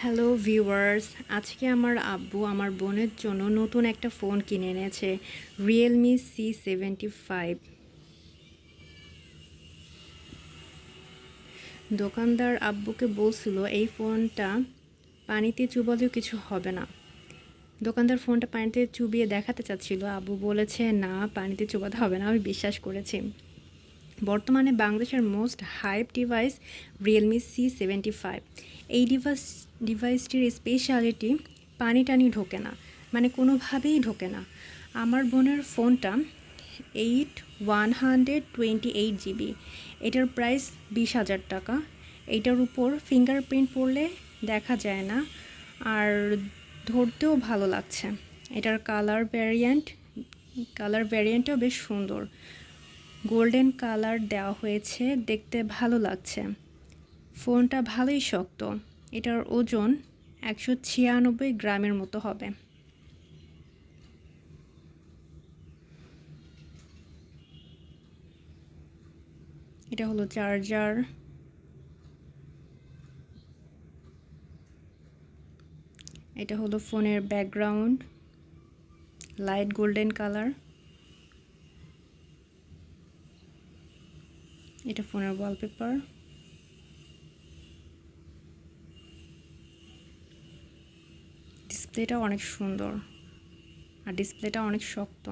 Hello viewers, আজকে আমার আব্বু আমার বোনের জন্য নতুন একটা ফোন কিনে এনেছে, রিয়েলমি C75। দোকানদার আব্বুকে বলছিল এই ফোনটা পানিতে চুবালেও কিছু হবে না। দোকানদার ফোনটা পানিতে চুবিয়ে দেখাতে চাচ্ছিল, আব্বু বলেছে না, পানিতে চুবাতে হবে না। আমি বিশ্বাস করেছি। বর্তমানে বাংলাদেশের most hype device Realme C75। এই ডিভাইসটির স্পেশালিটি পানি টানি ঢোকে না, মানে কোনোভাবেই ঢোকে না। আমার বোনের ফোনটা 128 GB, এটার প্রাইস 20,000 টাকা। এইটার উপর ফিঙ্গারপ্রিন্ট পড়লে দেখা যায় না, আর ধরতেও ভালো লাগছে। এটার কালার ভ্যারিয়েন্টও বেশ সুন্দর, গোল্ডেন কালার দেওয়া হয়েছে, দেখতে ভালো লাগছে। ফোনটা ভালোই শক্ত, এটার ওজন 196 গ্রামের মতো হবে। এটা হলো চার্জার, এটা হলো ফোনের ব্যাকগ্রাউন্ড, লাইট গোল্ডেন কালার। এটা ফোনের ওয়ালপেপার। ডিসপ্লেটা অনেক সুন্দর, আর ডিসপ্লেটা অনেক শক্ত।